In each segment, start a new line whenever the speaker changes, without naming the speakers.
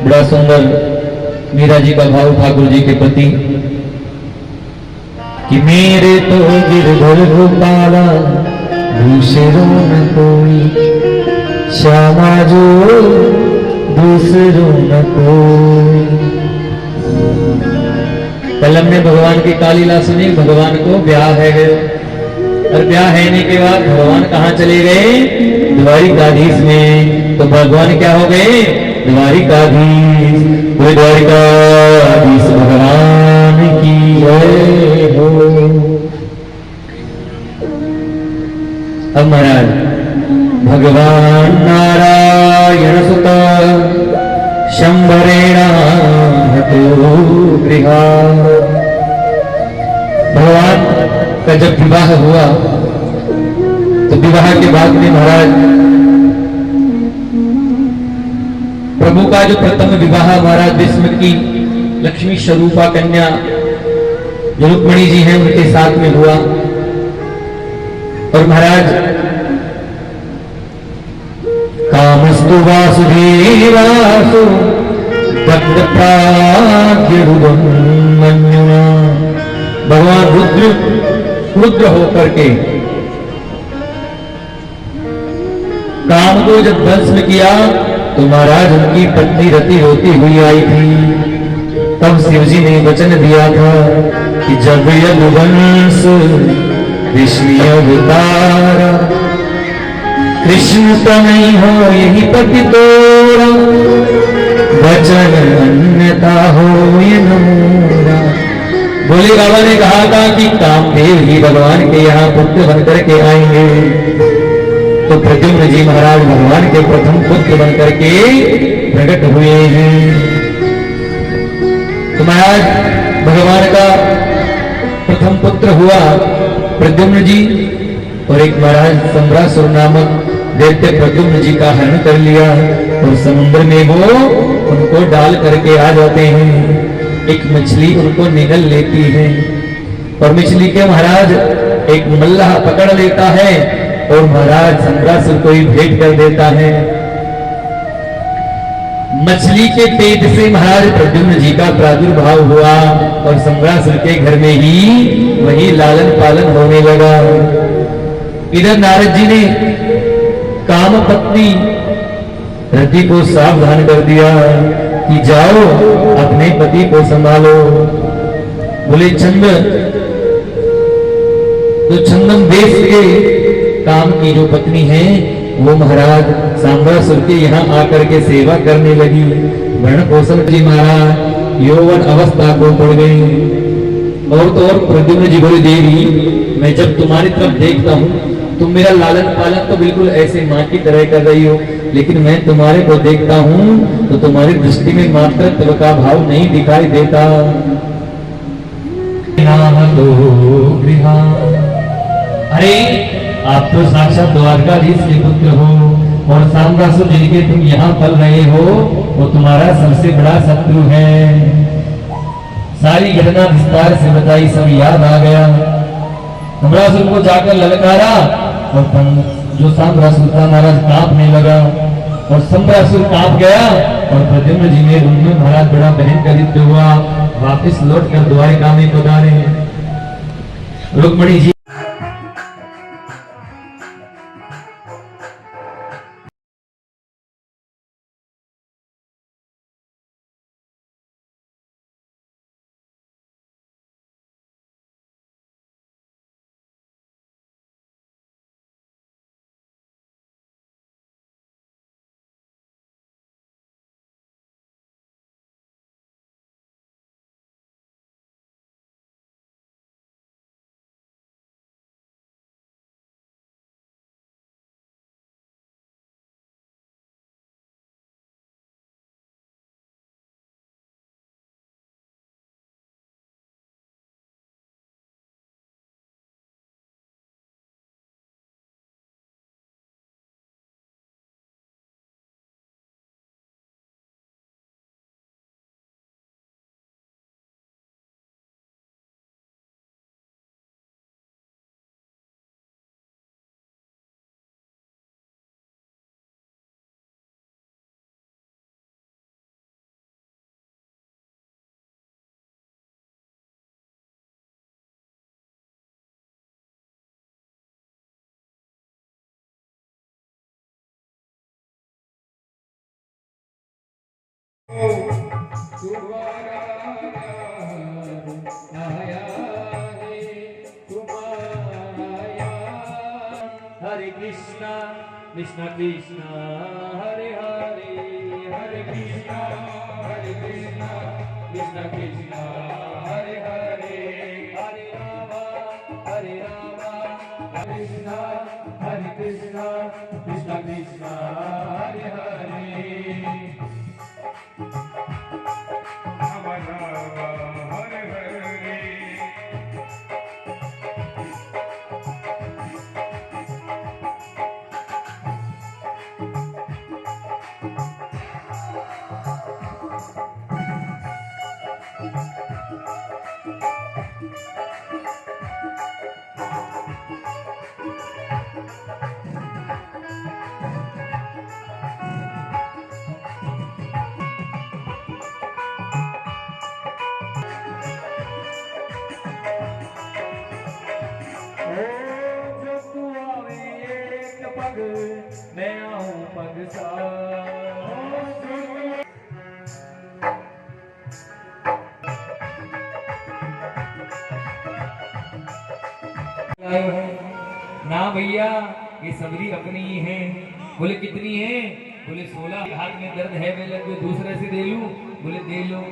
बड़ा सुंदर मीरा जी का भाव ठाकुर जी के प्रति कि मेरे तो गिरधर गोपाला दूसरों न कोई, श्यामा जो दूसरों न कोई। कल हमने भगवान की कालीला सुनी। भगवान को ब्याह है गए और ब्याह होने के बाद भगवान कहाँ चले गए? द्वारिकाधीश में। तो भगवान क्या हो गए? द्वारिकाधीश। कोई द्वारिकाधीश भगवान की जय हो। अब महाराज भगवान नारायण सुत शंभरेण हतो गृहा। भगवान का जब विवाह हुआ तो विवाह के बाद में महाराज प्रभु का जो प्रथम विवाह महाराज विष्णु की लक्ष्मी स्वरूपा कन्या जो रुक्मिणी जी हैं उनके साथ में हुआ। और महाराज कामस्तु वासुदेवासु दग्ध प्राग्यरुदं मन्युना। भगवान रुद्र होकर के काम को जब भस्म किया तो महाराज उनकी पत्नी रति रोती हुई आई थी। तब शिवजी ने वचन दिया था कि जब यदुवंश विष्णु अवतारा, कृष्ण तनय हो यही पति तोरा, वचन अन्यथा हो ये नमोरा। बोले बाबा ने कहा था कि कामदेव ही भगवान के यहाँ पुत्र बनकर के आएंगे। तो प्रद्युम्न जी महाराज भगवान के प्रथम पुत्र बनकर के प्रकट हुए हैं। तो महाराज भगवान का प्रथम पुत्र हुआ प्रद्युम्न जी। और एक महाराज सम्रासुर नामक दैत्य प्रद्युम्न जी का हरण कर लिया और समुद्र में वो उनको डाल करके आ जाते हैं। एक मछली उनको निगल लेती है और मछली के महाराज एक मल्लाह पकड़ लेता है और महाराज सम्रासुर को ही भेंट कर देता है। मछली के पेट से महाराज प्रद्युम्न जी का प्रादुर्भाव हुआ और सम्रासुर के घर में ही वही लालन पालन होने लगा। इधर नारद जी ने काम पत्नी रति को सावधान कर दिया कि जाओ अपने पति को संभालो। बोले चंद्र तो चंदन देश के काम की जो पत्नी है वो महाराज सांबरासुर के यहाँ आकर के सेवा करने लगी। वर्ण कौशल जी महाराज यौवन अवस्था को पड़ गई। और तो और प्रद्युम्न जी बोले देवी मैं जब तुम्हारी तरफ देखता हूँ तुम मेरा लालन पालन तो बिल्कुल ऐसे माँ की तरह कर रही हो, लेकिन मैं तुम्हारे को देखता हूँ तो तुम्हारी दृष्टि में मातृत्व का भाव नहीं दिखाई देता। अरे आप तो साक्षात द्वारकाधीश के पुत्र हो और सांबरासुर जिनके तुम यहाँ पल रहे हो वो तुम्हारा सबसे बड़ा शत्रु है। सारी घटना विस्तार से बताई, सब याद आ गया। सांबरासुर को जाकर ललकारा और जो सांबरासुर था महाराज कांपने लगा और सांबरासुर कांप गया और प्रद्युम्न जी ने उनमें महाराज बड़ा भयंकर युद्ध हुआ। वापिस लौट कर द्वारिका में पधारे रुक्मिणी जी। तुम्हारा आया है तुम्हारा। हरे कृष्णा कृष्णा कृष्णा हरे हरे, हरे कृष्णा कृष्णा कृष्णा हरे हरे, हरे रामा कृष्णा हरे कृष्णा कृष्णा कृष्णा हरे हरे। मैं आऊं पग सा। ना भैया ये सबरी अपनी ही है। बोले कितनी है? बोले 16। हाथ में दर्द है वे लगे दूसरे से दे लूं? बोले दे लो।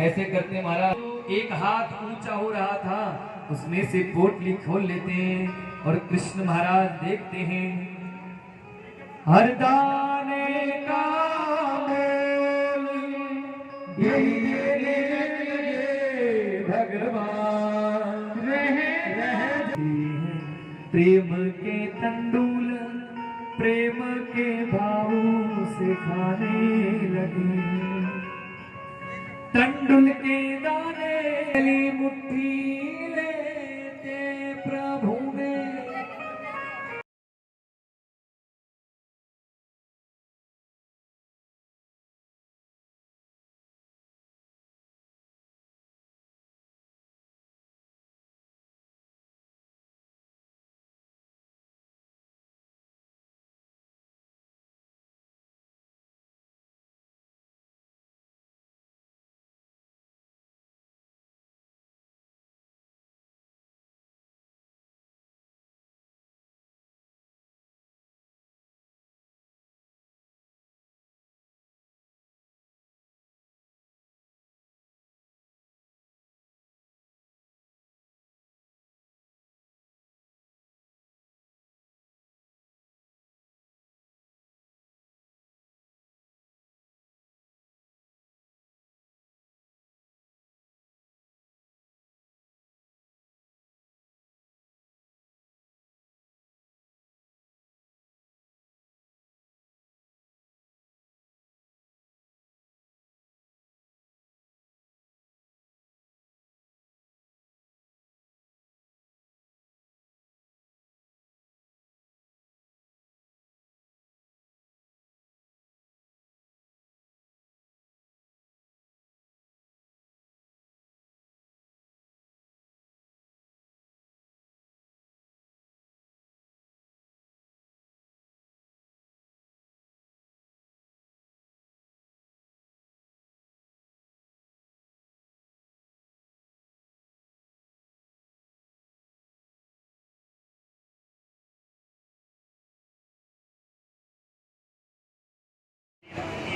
ऐसे करते महाराज एक हाथ ऊंचा हो रहा था, उसमें से पोटली खोल लेते हैं और कृष्ण महाराज देखते हैं हर दाने का मोल यही देने भगवान रह प्रेम के तंडुल प्रेम के भाव से खाने लगे। तंडुल के दाने मुट्ठी लेते प्रभु ने।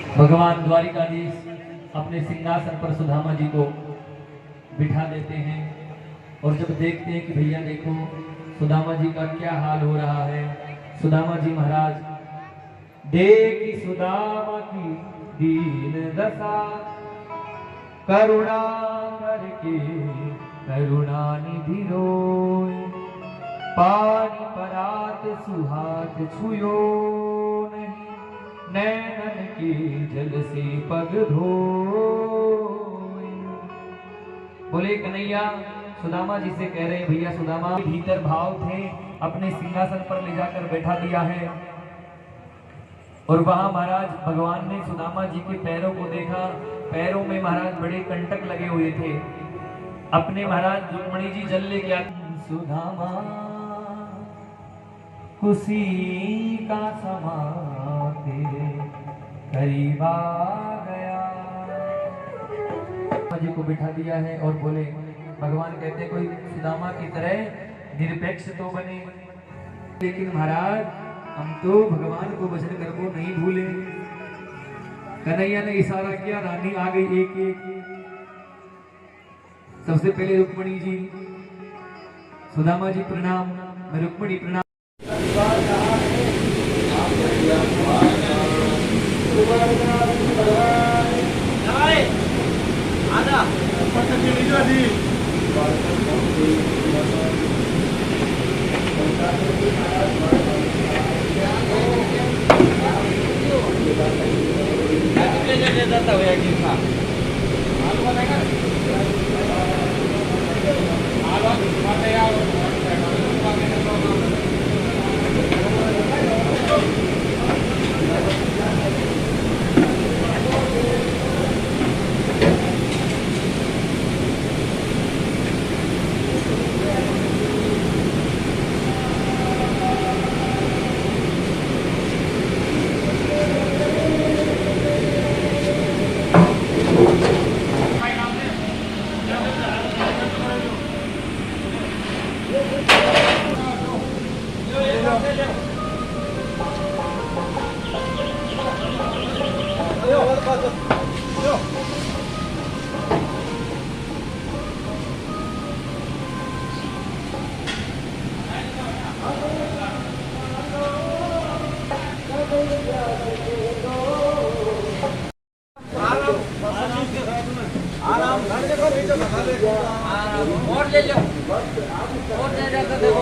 भगवान द्वारिकाधीश अपने सिंहासन पर सुदामा जी को बिठा देते हैं और जब देखते हैं कि भैया देखो सुदामा जी का क्या हाल हो रहा है, सुदामा जी महाराज देखी सुदामा की दीन दशा करुणा करके करुणा निधि रोय पानी परात सुहाग छुयो नहीं नैनन के जल से पग धोए। बोले कन्हैया सुदामा जी से कह रहे भैया सुदामा भीतर भाव थे, अपने सिंहासन पर ले जाकर बैठा दिया है और वहां महाराज भगवान ने सुदामा जी के पैरों को देखा, पैरों में महाराज बड़े कंटक लगे हुए थे। अपने महाराज रुक्मणी जी जल ले गया। सुदामा खुशी का समा तेरे करीब आ गया। जी को बिठा दिया है और बोले, भगवान कहते हैं कोई सुदामा की तरह निरपेक्ष तो बने, लेकिन महाराज हम तो भगवान को वचन कर को नहीं भूले। कन्हैया ने इशारा किया, रानी आ गई एक एक। सबसे पहले रुक्मणी जी, सुदामा जी प्रणाम, मैं रुक्मणी प्रणाम।
और ले लो और दे दे देखो